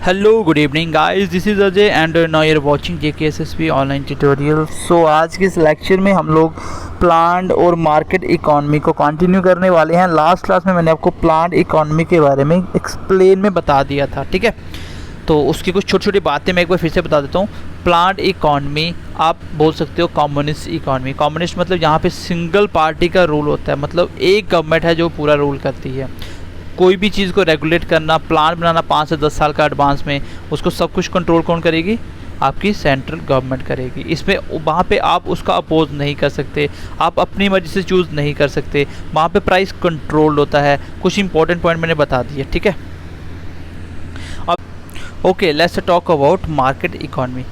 Hello good evening guys, this is Ajay and now you are watching JKSSP online tutorial. So आज के इस lecture में हम लोग प्लांट और मार्केट इकॉनमी को कंटिन्यू करने वाले हैं। लास्ट क्लास में मैंने आपको प्लांट इकॉनमी के बारे में एक्सप्लेन में बता दिया था, ठीक है। तो उसकी कुछ छोटी छोटी बातें मैं एक बार फिर से बता देता हूँ। प्लांट इकॉनमी आप बोल सकते हो कम्युनिस्ट इकॉनमी। कम्युनिस्ट मतलब यहाँ पे सिंगल पार्टी का रूल होता है, मतलब एक गवर्नमेंट है जो पूरा रूल करती है। कोई भी चीज़ को रेगुलेट करना, प्लान बनाना 5 से 10 साल का एडवांस में, उसको सब कुछ कंट्रोल कौन करेगी? आपकी सेंट्रल गवर्नमेंट करेगी। इसमें वहाँ पे आप उसका अपोज नहीं कर सकते, आप अपनी मर्जी से चूज़ नहीं कर सकते। वहाँ पे प्राइस कंट्रोल होता है। कुछ इंपॉर्टेंट पॉइंट मैंने बता दिए, ठीक है। अब okay, let's talk about market economy.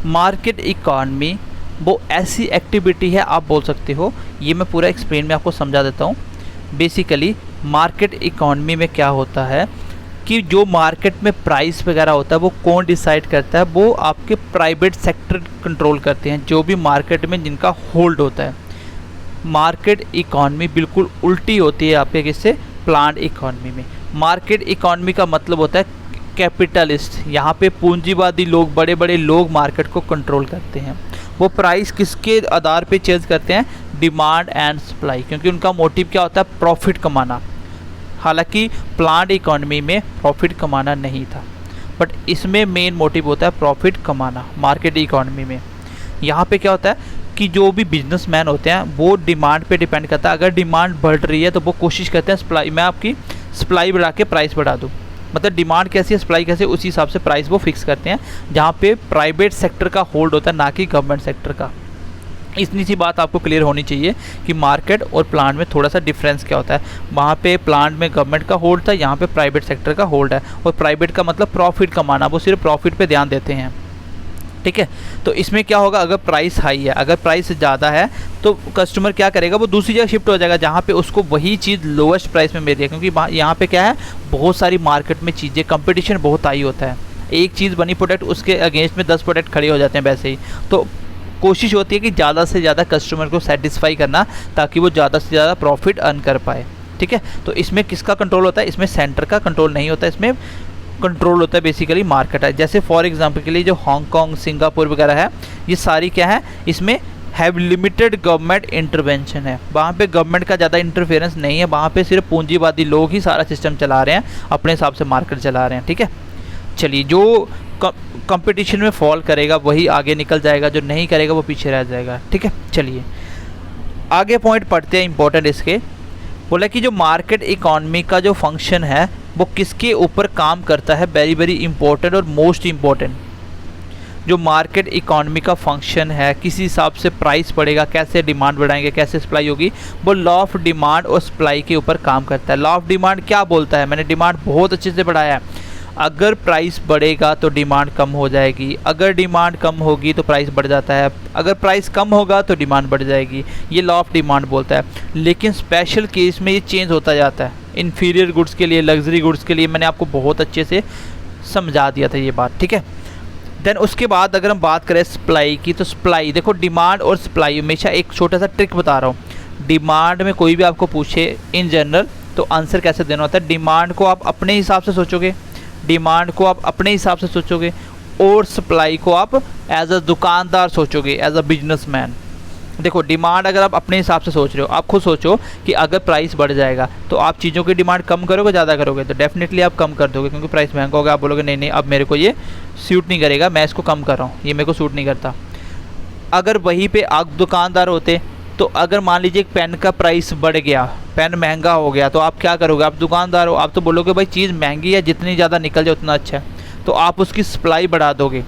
Market economy वो ऐसी एक्टिविटी है, आप बोल सकते हो, ये मैं पूरा एक्सप्लेन में आपको समझा देता हूँ। बेसिकली मार्केट इकॉनमी में क्या होता है कि जो मार्केट में प्राइस वगैरह होता है वो कौन डिसाइड करता है? वो आपके प्राइवेट सेक्टर कंट्रोल करते हैं, जो भी मार्केट में जिनका होल्ड होता है। मार्केट इकॉनमी बिल्कुल उल्टी होती है आपके किससे? प्लांट इकॉनमी में। मार्केट इकॉनमी का मतलब होता है कैपिटलिस्ट। यहाँ पे पूंजीवादी लोग, बड़े बड़े लोग मार्केट को कंट्रोल करते हैं। वो प्राइस किसके आधार पे चेंज करते हैं? डिमांड एंड सप्लाई, क्योंकि उनका मोटिव क्या होता है? प्रॉफिट कमाना। हालांकि प्लांट इकॉनमी में प्रॉफिट कमाना नहीं था, बट इसमें मेन मोटिव होता है प्रॉफिट कमाना। मार्केट इकॉनमी में यहाँ पे क्या होता है कि जो भी बिजनेसमैन होते हैं वो डिमांड पे डिपेंड करता है। अगर डिमांड बढ़ रही है तो वो कोशिश करते हैं सप्लाई, मैं आपकी सप्लाई बढ़ा के प्राइस बढ़ा दूँ। मतलब डिमांड कैसी है, सप्लाई कैसी है, उसी हिसाब से प्राइस वो फिक्स करते हैं, जहाँ पे प्राइवेट सेक्टर का होल्ड होता है, ना कि गवर्नमेंट सेक्टर का। इतनी सी बात आपको क्लियर होनी चाहिए कि मार्केट और प्लांट में थोड़ा सा डिफरेंस क्या होता है। वहाँ पे प्लांट में गवर्नमेंट का होल्ड था, यहाँ पे प्राइवेट सेक्टर का होल्ड है। और प्राइवेट का मतलब प्रॉफिट कमाना, वो सिर्फ प्रॉफिट पे ध्यान देते हैं, ठीक है। तो इसमें क्या होगा, अगर प्राइस हाई है, अगर प्राइस ज़्यादा है तो कस्टमर क्या करेगा? वो दूसरी जगह शिफ्ट हो जाएगा जहाँ पे उसको वही चीज़ लोएस्ट प्राइस में मिल रही है, क्योंकि यहाँ पे क्या है, बहुत सारी मार्केट में चीज़ें, कंपटीशन बहुत हाई होता है। एक चीज़ बनी प्रोडक्ट, उसके अगेंस्ट में 10 प्रोडक्ट खड़े हो जाते हैं वैसे ही। तो कोशिश होती है कि ज़्यादा से ज़्यादा कस्टमर को सेटिस्फाई करना, ताकि वो ज़्यादा से ज़्यादा प्रॉफिट अर्न कर पाए, ठीक है। तो इसमें किसका कंट्रोल होता है? इसमें सेंटर का कंट्रोल नहीं होता, इसमें कंट्रोल होता है बेसिकली मार्केट है। जैसे फॉर एग्जांपल के लिए जो हांगकांग, सिंगापुर वगैरह है, ये सारी क्या है, इसमें हैव लिमिटेड गवर्नमेंट इंटरवेंशन है। वहाँ पे गवर्नमेंट का ज़्यादा इंटरफेरेंस नहीं है, वहाँ पे सिर्फ पूंजीवादी लोग ही सारा सिस्टम चला रहे हैं, अपने हिसाब से मार्केट चला रहे हैं, ठीक है। चलिए, जो कंपटीशन में फॉल करेगा वही आगे निकल जाएगा, जो नहीं करेगा वो पीछे रह जाएगा, ठीक है। चलिए आगे पॉइंट पढ़ते हैं इंपॉर्टेंट इसके। बोला कि जो मार्केट इकॉनमी का जो फंक्शन है वो किसके ऊपर काम करता है? वेरी वेरी इंपॉर्टेंट और मोस्ट इम्पॉर्टेंट। जो मार्केट इकॉनमी का फंक्शन है, किसी हिसाब से प्राइस बढ़ेगा, कैसे डिमांड बढ़ाएंगे, कैसे सप्लाई होगी, वो लॉ ऑफ डिमांड और सप्लाई के ऊपर काम करता है। लॉ ऑफ डिमांड क्या बोलता है? मैंने डिमांड बहुत अच्छे से बढ़ाया है। अगर प्राइस बढ़ेगा तो डिमांड कम हो जाएगी, अगर डिमांड कम होगी तो प्राइस बढ़ जाता है, अगर प्राइस कम होगा तो डिमांड बढ़ जाएगी। ये लॉ ऑफ डिमांड बोलता है। लेकिन स्पेशल केस में ये चेंज होता जाता है। इन्फीरियर गुड्स के लिए, लग्जरी गुड्स के लिए मैंने आपको बहुत अच्छे से समझा दिया था ये बात, ठीक है। देन उसके बाद अगर हम बात करें सप्लाई की, तो सप्लाई देखो, डिमांड और सप्लाई, हमेशा एक छोटा सा ट्रिक बता रहा हूँ। डिमांड में कोई भी आपको पूछे इन जनरल तो आंसर कैसे देना होता है? डिमांड को आप अपने हिसाब से सोचोगे, डिमांड को आप अपने हिसाब से सोचोगे, और सप्लाई को आप एज अ दुकानदार सोचोगे, एज अ बिजनेसमैन। देखो, डिमांड अगर आप अपने हिसाब से सोच रहे हो, आप खुद सोचो कि अगर प्राइस बढ़ जाएगा तो आप चीज़ों की डिमांड कम करोगे, ज़्यादा करोगे? तो डेफिनेटली आप कम कर दोगे, क्योंकि प्राइस महंगा होगा। आप बोलोगे नहीं नहीं, अब मेरे को ये सूट नहीं करेगा, मैं इसको कम कर रहा हूँ, ये मेरे को सूट नहीं करता। अगर वहीं पे आप दुकानदार होते तो अगर मान लीजिए एक पेन का प्राइस बढ़ गया, पेन महंगा हो गया, तो आप क्या करोगे? आप दुकानदार हो, आप तो बोलोगे भाई चीज़ महंगी है, जितनी ज़्यादा निकल जाए उतना अच्छा है, तो आप उसकी सप्लाई बढ़ा दोगे।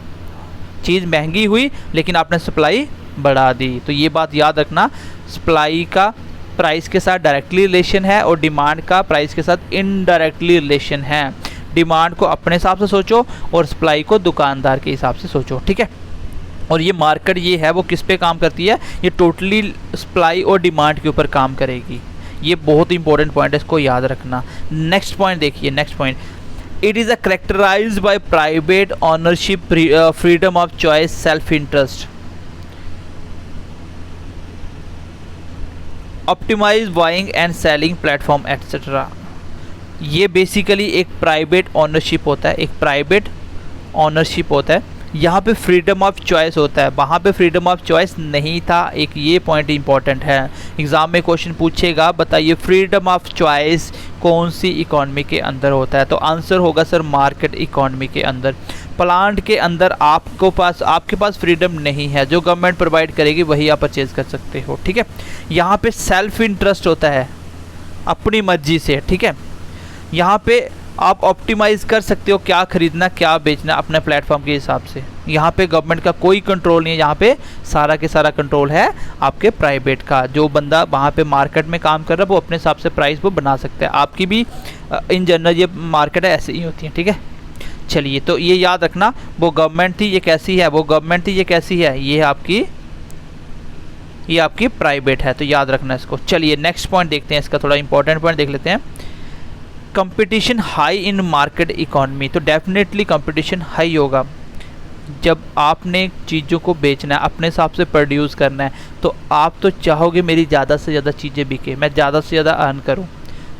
चीज़ महंगी हुई लेकिन आपने सप्लाई बढ़ा दी। तो ये बात याद रखना, सप्लाई का प्राइस के साथ डायरेक्टली रिलेशन है और डिमांड का प्राइस के साथ इनडायरेक्टली रिलेशन है। डिमांड को अपने हिसाब से सोचो और सप्लाई को दुकानदार के हिसाब से सोचो, ठीक है। और ये मार्केट ये है वो किस पे काम करती है? ये टोटली सप्लाई और डिमांड के ऊपर काम करेगी। ये बहुत इंपॉर्टेंट पॉइंट है, इसको याद रखना। नेक्स्ट पॉइंट देखिए, next point, it is a characterized by private ownership, freedom of choice, self interest, optimize buying and selling platform etcetera. ये बेसिकली एक प्राइवेट ऑनरशिप होता है, एक प्राइवेट ऑनरशिप होता है, यहाँ पे फ्रीडम ऑफ चॉइस होता है, वहाँ पे फ्रीडम ऑफ चॉइस नहीं था। एक ये पॉइंट इंपॉर्टेंट है, एग्ज़ाम में क्वेश्चन पूछेगा, बताइए फ्रीडम ऑफ चॉइस कौन सी इकॉनमी के अंदर होता है, तो आंसर होगा सर मार्केट इकॉनमी के अंदर। प्लांट के अंदर आपके पास फ्रीडम नहीं है, जो गवर्नमेंट प्रोवाइड करेगी वही आप परचेज कर सकते हो, ठीक है। यहाँ पे सेल्फ इंटरेस्ट होता है, अपनी मर्जी से, ठीक है। यहाँ पे आप ऑप्टिमाइज़ कर सकते हो क्या खरीदना क्या बेचना अपने प्लेटफॉर्म के हिसाब से। यहाँ पे गवर्नमेंट का कोई कंट्रोल नहीं है, यहाँ पे सारा के सारा कंट्रोल है आपके प्राइवेट का। जो बंदा वहाँ पे मार्केट में काम कर रहा है वो अपने हिसाब से प्राइस वो बना सकता है। आपकी भी इन जनरल ये मार्केट है ऐसे ही होती है, ठीक है। चलिए, तो ये याद रखना, वो गवर्नमेंट थी ये कैसी है, वो गवर्नमेंट थी ये कैसी है, ये आपकी प्राइवेट है, तो याद रखना इसको। चलिए नेक्स्ट पॉइंट देखते हैं, इसका थोड़ा इंपॉर्टेंट पॉइंट देख लेते हैं। Competition high in market economy, तो डेफिनेटली कंपटीशन हाई होगा। जब आपने चीज़ों को बेचना है, अपने हिसाब से प्रोड्यूस करना है, तो आप तो चाहोगे मेरी ज़्यादा से ज़्यादा चीज़ें बिके, मैं ज़्यादा से ज़्यादा अर्न करूं,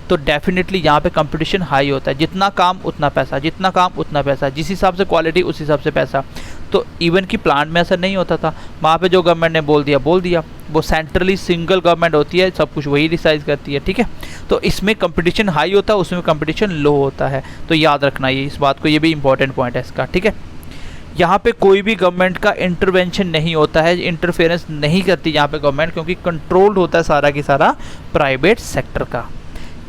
तो डेफिनेटली यहाँ पे कंपटीशन हाई होता है। जितना काम उतना पैसा, जितना काम उतना पैसा, जिस हिसाब से क्वालिटी उस हिसाब से पैसा। तो इवन कि प्लांट में ऐसा नहीं होता था, वहाँ पे जो गवर्नमेंट ने बोल दिया, वो सेंट्रली सिंगल गवर्नमेंट होती है, सब कुछ वही डिसाइड करती है, ठीक है। तो इसमें कंपटीशन हाई होता है, उसमें कंपटीशन लो होता है, तो याद रखना ये इस बात को, ये भी इंपॉर्टेंट पॉइंट है इसका, ठीक है। यहाँ पे कोई भी गवर्नमेंट का इंटरवेंशन नहीं होता है, इंटरफेरेंस नहीं करती यहाँ पे गवर्नमेंट, क्योंकि कंट्रोल्ड होता है सारा की सारा प्राइवेट सेक्टर का।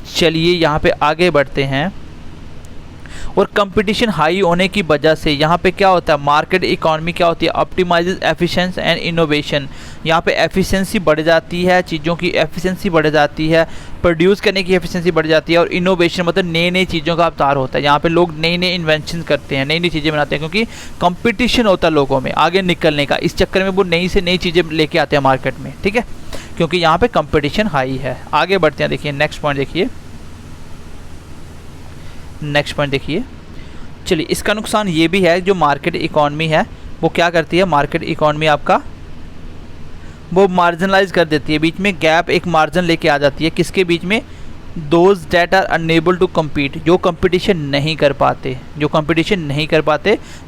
चलिए यहाँ पे आगे बढ़ते हैं। और कंपटीशन हाई होने की वजह से यहाँ पे क्या होता है, मार्केट इकॉनमी क्या होती है, ऑप्टिमाइजेज एफिशिएंसी एंड इनोवेशन। यहाँ पे एफिशिएंसी बढ़ जाती है, चीज़ों की एफिशिएंसी बढ़ जाती है, प्रोड्यूस करने की एफिशिएंसी बढ़ जाती है, और इनोवेशन मतलब नई नई चीज़ों का अवतार होता है। यहाँ पे लोग नई नई इन्वेंशन करते हैं, नई नई चीज़ें बनाते हैं, क्योंकि कंपटीशन होता है लोगों में आगे निकलने का। इस चक्कर में वो नई से नई चीज़ें लेके आते हैं मार्केट में, ठीक है, क्योंकि यहाँ पे कंपटीशन हाई है। आगे बढ़ते हैं, देखिए नेक्स्ट पॉइंट देखिए। चलिए, इसका नुकसान ये भी है, जो मार्केट इकॉनमी है वो क्या करती है, मार्केट इकॉनमी आपका वो मार्जिनलाइज कर देती है, बीच में गैप एक मार्जिन लेके आ जाती है, किसके बीच में, those that are unable to compete, जो कंपटीशन नहीं कर पाते,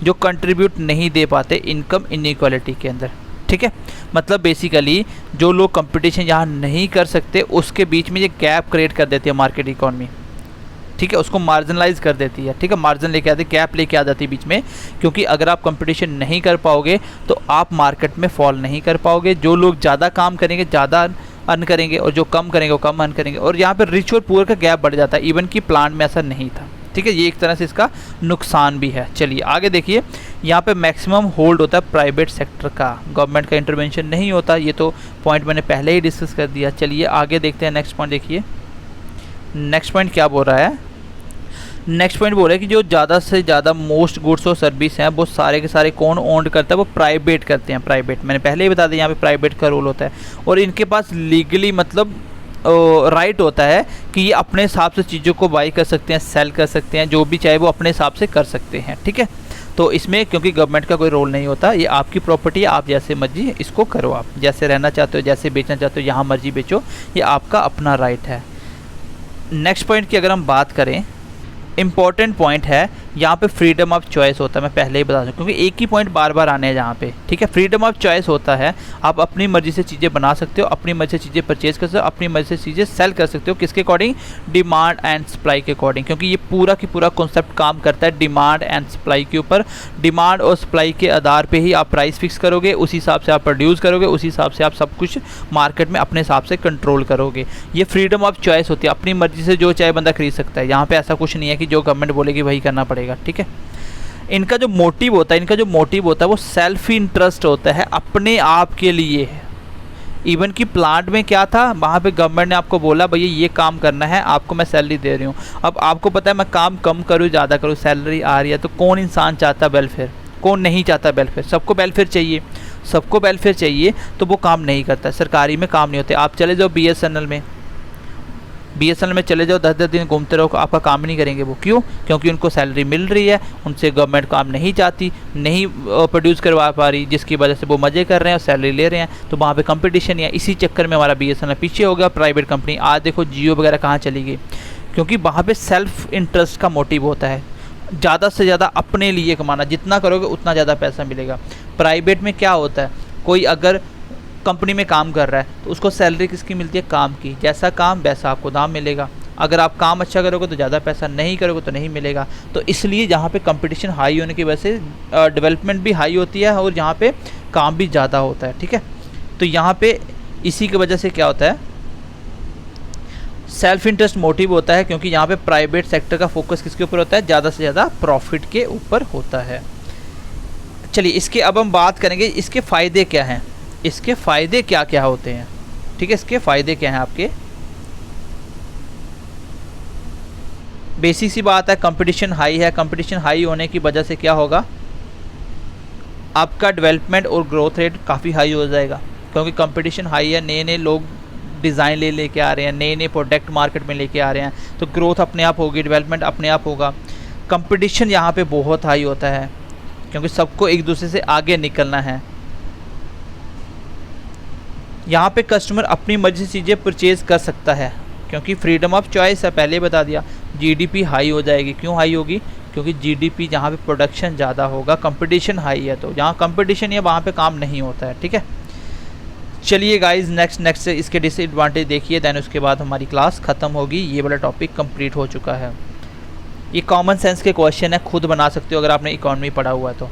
जो कंट्रीब्यूट नहीं दे पाते इनकम इनइक्वालिटी के अंदर, ठीक है। मतलब बेसिकली जो लोग कंपटीशन यहाँ नहीं कर सकते उसके बीच में ये गैप क्रिएट कर देती है मार्केट इकॉनमी, ठीक है, उसको मार्जिनलाइज कर देती है, ठीक है, मार्जिन लेके आती है, गैप लेके आ जाती है बीच में। क्योंकि अगर आप कंपटीशन नहीं कर पाओगे तो आप मार्केट में फॉल नहीं कर पाओगे। जो लोग ज़्यादा काम करेंगे ज़्यादा अर्न करेंगे, और जो कम करेंगे वो कम अर्न करेंगे, और यहाँ पे रिच और पुअर का गैप बढ़ जाता है। इवन कि प्लांट में ऐसा नहीं था, ठीक है, ये एक तरह से इसका नुकसान भी है। चलिए आगे देखिए, यहाँ पे मैक्सिमम होल्ड होता है प्राइवेट सेक्टर का, गवर्नमेंट का इंटरवेंशन नहीं होता, ये तो पॉइंट मैंने पहले ही डिस्कस कर दिया। चलिए आगे देखते हैं, नेक्स्ट पॉइंट देखिए। नेक्स्ट पॉइंट क्या बोल रहा है, नेक्स्ट पॉइंट बोल रहा है कि जो ज़्यादा से ज़्यादा मोस्ट गुड्स और सर्विस हैं वो सारे के सारे कौन ओन्ड करता है, वो प्राइवेट करते हैं। प्राइवेट मैंने पहले ही बता दिया, यहाँ पे प्राइवेट का रोल होता है, और इनके पास लीगली मतलब राइट होता है कि ये अपने हिसाब से चीज़ों को बाई कर सकते हैं, सेल कर सकते हैं, जो भी चाहे वो अपने हिसाब से कर सकते हैं, ठीक है। तो इसमें क्योंकि गवर्नमेंट का कोई रोल नहीं होता, ये आपकी प्रॉपर्टी है, आप जैसे मर्जी इसको करो, आप जैसे रहना चाहते हो, जैसे बेचना चाहते हो, यहाँ मर्जी बेचो, ये आपका अपना राइट है। नेक्स्ट पॉइंट की अगर हम बात करें, इंपॉर्टेंट पॉइंट है, यहाँ पे फ्रीडम ऑफ चॉइस होता है, मैं पहले ही बता दूँ, क्योंकि एक ही पॉइंट बार बार आने हैं जहाँ पे, ठीक है। फ्रीडम ऑफ चॉइस होता है, आप अपनी मर्जी से चीज़ें बना सकते हो, अपनी मर्जी से चीज़ें परचेज कर सकते हो, अपनी मर्जी से चीज़ें सेल कर सकते हो, किसके अकॉर्डिंग, डिमांड एंड सप्लाई के अकॉर्डिंग, क्योंकि ये पूरा की पूरा कॉन्सेप्ट काम करता है डिमांड एंड सप्लाई के ऊपर। डिमांड और सप्लाई के आधार पर ही आप प्राइस फिक्स करोगे, उसी हिसाब से आप प्रोड्यूस करोगे, उसी हिसाब से आप सब कुछ मार्केट में अपने हिसाब से कंट्रोल करोगे। ये फ्रीडम ऑफ चॉइस होती है, अपनी मर्जी से जो चाहे बंदा खरीद सकता है। यहाँ पर ऐसा कुछ नहीं है कि जो गवर्नमेंट बोलेगी वही करना पड़ेगा, ठीक है। इनका जो मोटिव होता है, वो सेल्फ इंटरेस्ट होता है, अपने आप के लिए है। इवन कि प्लांट में क्या था, वहाँ पे गवर्नमेंट ने आपको बोला भैया ये काम करना है, आपको मैं सैलरी दे रही हूँ। अब आपको पता है मैं काम कम करूँ ज़्यादा करूँ, सैलरी आ रही है, तो कौन इंसान चाहता वेलफेयर, कौन नहीं चाहता वेलफेयर, सबको वेलफेयर चाहिए, तो वो काम नहीं करता। सरकारी में काम नहीं होते। आप चले जाओ BSNL में चले जाओ, 10-10 दिन घूमते रहो, आपका काम नहीं करेंगे वो। क्यों? क्योंकि उनको सैलरी मिल रही है, उनसे गवर्नमेंट काम नहीं चाहती, नहीं प्रोड्यूस करवा पा रही, जिसकी वजह से वो मज़े कर रहे हैं और सैलरी ले रहे हैं। तो वहाँ पे कंपटीशन है, इसी चक्कर में हमारा BSNL पीछे हो गया। प्राइवेट कंपनी आज देखो जियो वगैरह कहाँ चली गई, क्योंकि वहाँ पर सेल्फ इंटरेस्ट का मोटिव होता है। ज़्यादा से ज़्यादा अपने लिए कमाना, जितना करोगे उतना ज़्यादा पैसा मिलेगा। प्राइवेट में क्या होता है, कोई अगर कंपनी में काम कर रहा है तो उसको सैलरी किसकी मिलती है, काम की। जैसा काम वैसा आपको दाम मिलेगा। अगर आप काम अच्छा करोगे तो ज़्यादा पैसा, नहीं करोगे तो नहीं मिलेगा। तो इसलिए यहाँ पे कंपटीशन हाई होने की वजह से डेवलपमेंट भी हाई होती है और यहाँ पे काम भी ज़्यादा होता है। ठीक है, तो यहाँ पे इसी की वजह से क्या होता है, सेल्फ इंटरेस्ट मोटिव होता है, क्योंकि यहाँ पे प्राइवेट सेक्टर का फोकस किसके ऊपर होता है, ज़्यादा से ज़्यादा प्रॉफिट के ऊपर होता है। चलिए इसके अब हम बात करेंगे इसके फ़ायदे क्या हैं, इसके फ़ायदे क्या क्या होते हैं। ठीक है, इसके फ़ायदे क्या हैं आपके। बेसिक सी बात है, कंपटीशन हाई है। कंपटीशन हाई होने की वजह से क्या होगा, आपका डेवलपमेंट और ग्रोथ रेट काफ़ी हाई हो जाएगा, क्योंकि कंपटीशन हाई है। नए नए लोग डिज़ाइन लेके आ रहे हैं, नए नए प्रोडक्ट मार्केट में लेके आ रहे हैं, तो ग्रोथ अपने आप होगी, डेवलपमेंट अपने आप होगा। कंपटीशन यहाँ पे बहुत हाई होता है, क्योंकि सबको एक दूसरे से आगे निकलना है। यहाँ पे कस्टमर अपनी मर्जी से चीज़ें परचेज़ कर सकता है, क्योंकि फ्रीडम ऑफ चॉइस है, पहले बता दिया। जीडीपी हाई हो जाएगी, क्यों हाई होगी, क्योंकि जीडीपी जहाँ पे प्रोडक्शन ज़्यादा होगा, कंपटीशन हाई है, तो जहाँ कंपटीशन है वहाँ पे काम नहीं होता है। ठीक है, चलिए गाइज नेक्स्ट इसके डिसएडवांटेज देखिए, दैन उसके बाद हमारी क्लास ख़त्म होगी। ये वाला टॉपिक कंप्लीट हो चुका है। ये कॉमन सेंस के क्वेश्चन है, खुद बना सकते हो अगर आपने इकोनॉमी पढ़ा हुआ है तो।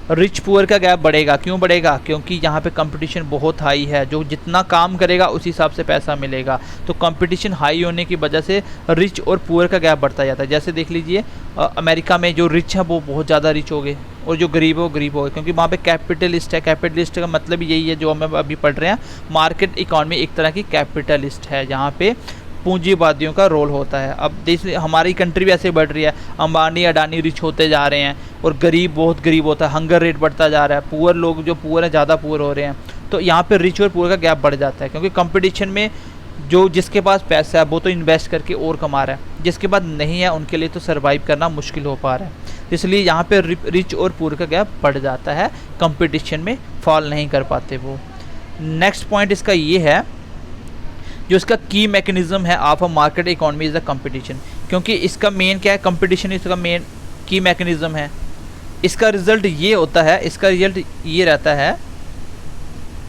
रिच पुअर का गैप बढ़ेगा, क्यों बढ़ेगा, क्योंकि यहाँ पे कंपटीशन बहुत हाई है। जो जितना काम करेगा उसी हिसाब से पैसा मिलेगा, तो कंपटीशन हाई होने की वजह से रिच और पुअर का गैप बढ़ता जाता है। जैसे देख लीजिए अमेरिका में जो रिच है वो बहुत ज़्यादा रिच हो गए, और जो गरीब है वो गरीब हो गए, क्योंकि वहाँ पे कैपिटलिस्ट है। कैपिटलिस्ट का मतलब यही है जो हम अभी पढ़ रहे हैं, मार्केट इकॉनमी एक तरह की कैपिटलिस्ट है, जहाँ पे पूंजीवादियों का रोल होता है। अब देश हमारी कंट्री भी ऐसे बढ़ रही है, अंबानी अडानी रिच होते जा रहे हैं और गरीब बहुत गरीब होता है, हंगर रेट बढ़ता जा रहा है, पुअर लोग जो पुअर हैं ज़्यादा पुअर हो रहे हैं। तो यहाँ पे रिच और पुअर का गैप बढ़ जाता है, क्योंकि कंपटीशन में जो जिसके पास पैसा है वो तो इन्वेस्ट करके और कमा रहा है, जिसके पास नहीं है उनके लिए तो सर्वाइव करना मुश्किल हो पा रहा है। इसलिए यहाँ पे रिच और पुअर का गैप बढ़ जाता है, कंपटीशन में फॉल नहीं कर पाते वो। नेक्स्ट पॉइंट इसका ये है, जो इसका की मैकेनिज्म है of a market economy is a competition, क्योंकि इसका मेन क्या है, कंपटीशन इसका मेन की मैकेनिज्म है। इसका रिजल्ट ये होता है, इसका रिजल्ट ये रहता है,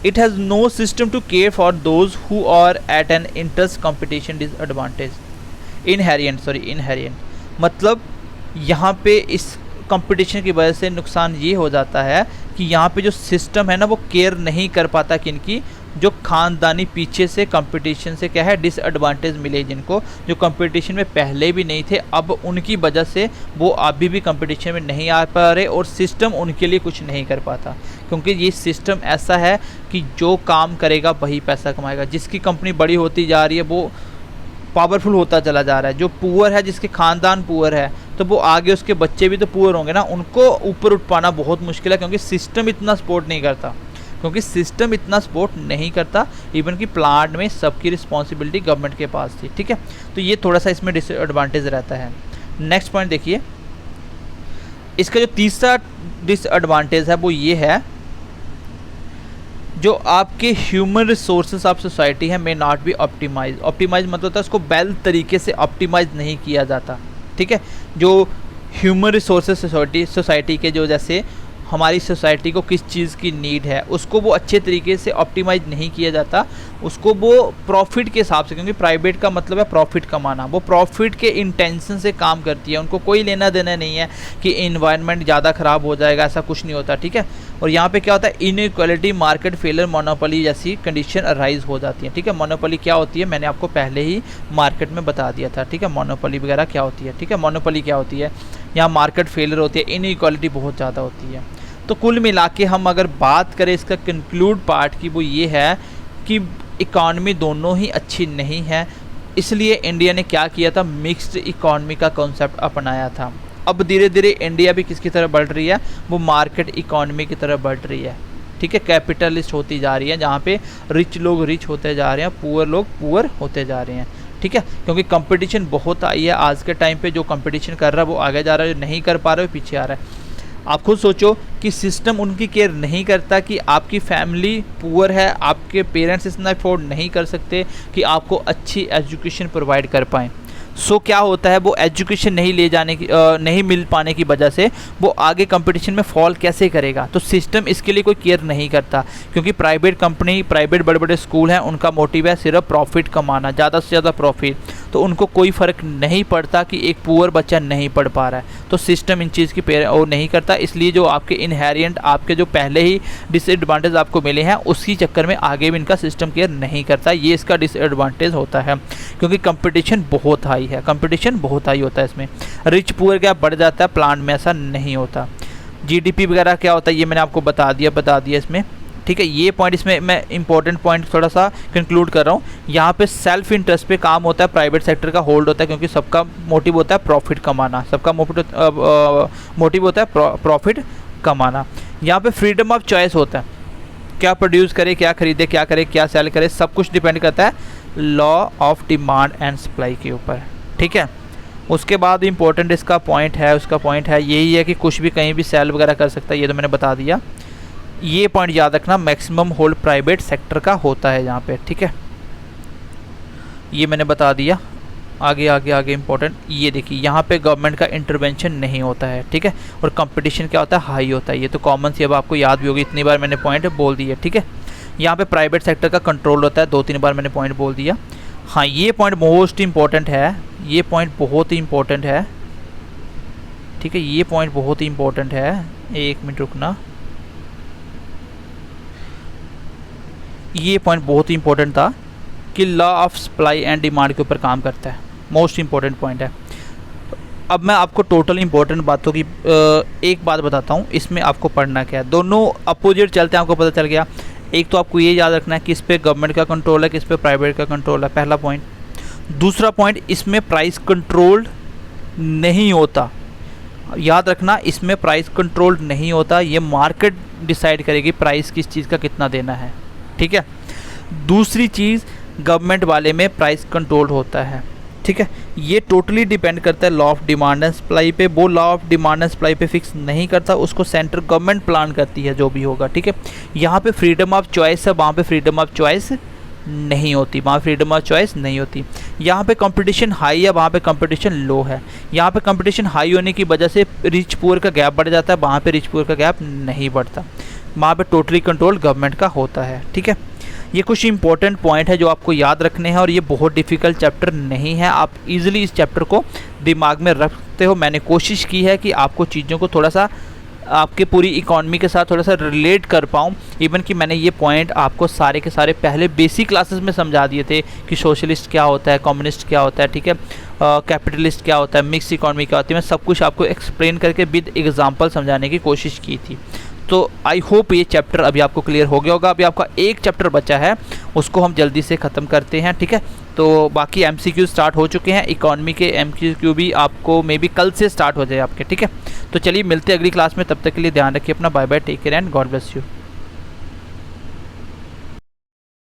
it has no system to care for those who are at an interest competition disadvantage inherent मतलब यहाँ पे इस कंपटीशन की वजह से नुकसान ये हो जाता है कि यहाँ पे जो सिस्टम है ना वो केयर नहीं कर पाता किनकी, जो खानदानी पीछे से कंपटीशन से क्या है डिसएडवांटेज मिले, जिनको जो कंपटीशन में पहले भी नहीं थे, अब उनकी वजह से वो अभी भी कंपटीशन में नहीं आ पा रहे और सिस्टम उनके लिए कुछ नहीं कर पाता। क्योंकि ये सिस्टम ऐसा है कि जो काम करेगा वही पैसा कमाएगा। जिसकी कंपनी बड़ी होती जा रही है वो पावरफुल होता चला जा रहा है। जो पुअर है, जिसके खानदान पुअर है, तो वो आगे उसके बच्चे भी तो पुअर होंगे ना, उनको ऊपर उठ पाना बहुत मुश्किल है, क्योंकि सिस्टम इतना सपोर्ट नहीं करता। इवन कि प्लांट में सबकी रिस्पॉन्सिबिलिटी गवर्नमेंट के पास थी। ठीक है, तो ये थोड़ा सा इसमें डिसएडवांटेज रहता है। नेक्स्ट पॉइंट देखिए, इसका जो तीसरा डिसएडवांटेज है वो ये है, जो आपके ह्यूमन रिसोर्सेज ऑफ सोसाइटी है मे नॉट बी ऑप्टिमाइज मतलब होता है उसको वेल तरीके से ऑप्टिमाइज नहीं किया जाता। ठीक है, जो ह्यूमन रिसोर्सेज सोसाइटी के जो जैसे हमारी सोसाइटी को किस चीज़ की नीड है उसको वो अच्छे तरीके से ऑप्टिमाइज नहीं किया जाता, उसको वो प्रॉफिट के हिसाब से, क्योंकि प्राइवेट का मतलब है प्रॉफिट कमाना, वो प्रॉफिट के इंटेंशन से काम करती है। उनको कोई लेना देना नहीं है कि इन्वायरमेंट ज़्यादा ख़राब हो जाएगा, ऐसा कुछ नहीं होता। ठीक है, और यहाँ पे क्या होता है, इनइक्वालिटी, मार्केट फेलियर, मोनोपोली जैसी कंडीशन अराइज हो जाती है। ठीक है, मोनोपोली क्या होती है मैंने आपको पहले ही मार्केट में बता दिया था। ठीक है, मोनोपोली वगैरह क्या होती है। ठीक है, मोनोपोली क्या होती है, यहाँ मार्केट फेलियर होती है, इनइक्वालिटी बहुत ज़्यादा होती है। तो कुल मिला के हम अगर बात करें इसका कंक्लूड पार्ट की, वो ये है कि इकॉनमी दोनों ही अच्छी नहीं है, इसलिए इंडिया ने क्या किया था, मिक्स्ड इकॉनमी का कॉन्सेप्ट अपनाया था। अब धीरे धीरे इंडिया भी किसकी तरफ बढ़ रही है, वो मार्केट इकॉनमी की तरफ बढ़ रही है। ठीक है, कैपिटलिस्ट होती जा रही है, जहाँ पे रिच लोग रिच होते जा रहे हैं, पुअर लोग पुअर होते जा रहे हैं। ठीक है, क्योंकि कंपटीशन बहुत आई है आज के टाइम पे, जो कंपटीशन कर रहा है वो आगे जा रहा है, जो नहीं कर पा रहा है पीछे आ रहा है। आप खुद सोचो कि सिस्टम उनकी केयर नहीं करता कि आपकी फैमिली पुअर है, आपके पेरेंट्स इतना अफोर्ड नहीं कर सकते कि आपको अच्छी एजुकेशन प्रोवाइड कर पाएँ। सो क्या होता है, वो एजुकेशन नहीं ले जाने की नहीं मिल पाने की वजह से वो आगे कंपटीशन में फॉल कैसे करेगा। तो सिस्टम इसके लिए कोई केयर नहीं करता, क्योंकि प्राइवेट कंपनी, प्राइवेट बड़े बड़े स्कूल हैं, उनका मोटिव है सिर्फ प्रॉफिट कमाना, ज़्यादा से ज़्यादा प्रॉफिट। तो उनको कोई फ़र्क नहीं पड़ता कि एक पुअर बच्चा नहीं पढ़ पा रहा है। तो सिस्टम इन चीज़ की वो नहीं करता, इसलिए जो आपके इनहेरिएंट, आपके जो पहले ही डिसएडवांटेज आपको मिले हैं, उसकी चक्कर में आगे भी इनका सिस्टम केयर नहीं करता। ये इसका डिसएडवांटेज होता है, क्योंकि कंपटीशन बहुत हाई है, कंपटीशन बहुत हाई होता है। इसमें रिच पुअर गैप बढ़ जाता है, प्लांट में ऐसा नहीं होता। जीडीपी वगैरह क्या होता है ये मैंने आपको बता दिया इसमें, ठीक है। ये पॉइंट इसमें मैं इंपॉर्टेंट पॉइंट थोड़ा सा कंक्लूड कर रहा हूँ। यहाँ पे सेल्फ इंटरेस्ट पे काम होता है, प्राइवेट सेक्टर का होल्ड होता है, क्योंकि सबका मोटिव होता है प्रॉफिट कमाना, सबका मोटिव होता है प्रॉफिट कमाना। यहाँ पे फ्रीडम ऑफ चॉइस होता है, क्या प्रोड्यूस करे, क्या खरीदे, क्या करे, क्या सेल करे, सब कुछ डिपेंड करता है law of demand and supply के ऊपर, ठीक है। उसके बाद इम्पोर्टेंट इसका पॉइंट है, उसका पॉइंट है यही है कि कुछ भी कहीं भी सेल वगैरह कर सकता है, ये तो मैंने बता दिया। ये पॉइंट याद रखना, मैक्सिमम होल्ड प्राइवेट सेक्टर का होता है यहाँ पे, ठीक है। ये मैंने बता दिया। आगे आगे आगे इम्पोर्टेंट ये देखिए, यहाँ पे गवर्नमेंट का इंटरवेंशन नहीं होता है, ठीक है। और कंपटीशन क्या होता है, हाई होता है। ये तो कॉमन सी अब आपको याद भी होगी, इतनी बार मैंने पॉइंट बोल दिया, ठीक है। यहाँ पे प्राइवेट सेक्टर का कंट्रोल होता है, 2-3 बार मैंने पॉइंट बोल दिया। हाँ, ये पॉइंट मोस्ट इम्पॉर्टेंट है, ये पॉइंट बहुत ही इम्पोर्टेंट है, ठीक है। ये पॉइंट बहुत ही इम्पोर्टेंट है, 1 मिनट रुकना। ये पॉइंट बहुत ही इंपॉर्टेंट था कि law of supply and demand के ऊपर काम करता है, मोस्ट इंपॉर्टेंट पॉइंट है। अब मैं आपको टोटल इंपॉर्टेंट बातों की एक बात बताता हूँ, इसमें आपको पढ़ना क्या है। दोनों अपोजिट चलते हैं, आपको पता चल गया। एक तो आपको ये याद रखना है कि इस पर गवर्नमेंट का कंट्रोल है, किस पे प्राइवेट का कंट्रोल है, पहला पॉइंट। दूसरा पॉइंट, इसमें प्राइस कंट्रोल नहीं होता, याद रखना, इसमें प्राइस कंट्रोल नहीं होता। ये मार्केट डिसाइड करेगी प्राइस किस चीज़ का कितना देना है, ठीक है। दूसरी चीज़, गवर्नमेंट वाले में प्राइस कंट्रोल होता है, ठीक है। ये टोटली डिपेंड करता है law of demand and supply पे। वो law of demand and supply पे फिक्स नहीं करता, उसको सेंट्रल गवर्नमेंट प्लान करती है जो भी होगा, ठीक है। यहाँ पे फ्रीडम ऑफ चॉइस है, वहाँ पे फ्रीडम ऑफ चॉइस नहीं होती, वहाँ फ्रीडम ऑफ चॉइस नहीं होती। यहाँ पे कंपटीशन हाई है, वहाँ पे कंपटीशन लो है। यहाँ पे कंपटीशन हाई होने की वजह से रिच पुअर का गैप बढ़ जाता है, वहाँ पे रिच पुअर का गैप नहीं बढ़ता। वहाँ पे टोटली कंट्रोल गवर्नमेंट का होता है, ठीक है। ये कुछ इंपॉर्टेंट पॉइंट है जो आपको याद रखने हैं, और ये बहुत डिफ़िकल्ट चैप्टर नहीं है, आप इजीली इस चैप्टर को दिमाग में रखते हो। मैंने कोशिश की है कि आपको चीज़ों को थोड़ा सा आपके पूरी इकॉनमी के साथ थोड़ा सा रिलेट कर पाऊँ। इवन कि मैंने ये पॉइंट आपको सारे के सारे पहले बेसिक क्लासेस में समझा दिए थे कि सोशलिस्ट क्या होता है, कम्युनिस्ट क्या होता है, ठीक है, कैपिटलिस्ट क्या होता है, मिक्स इकॉनमी क्या होती है। मैं सब कुछ आपको एक्सप्लेन करके विद एग्जाम्पल समझाने की कोशिश की थी। तो आई होप ये चैप्टर अभी आपको क्लियर हो गया होगा। अभी आपका एक चैप्टर बचा है, उसको हम जल्दी से ख़त्म करते हैं, ठीक है। तो बाकी MCQ स्टार्ट हो चुके हैं, इकॉनमी के MCQ भी आपको मे बी कल से स्टार्ट हो जाए आपके, ठीक है। तो चलिए मिलते हैं अगली क्लास में, तब तक के लिए ध्यान रखिए अपना, bye bye, take care and God bless you.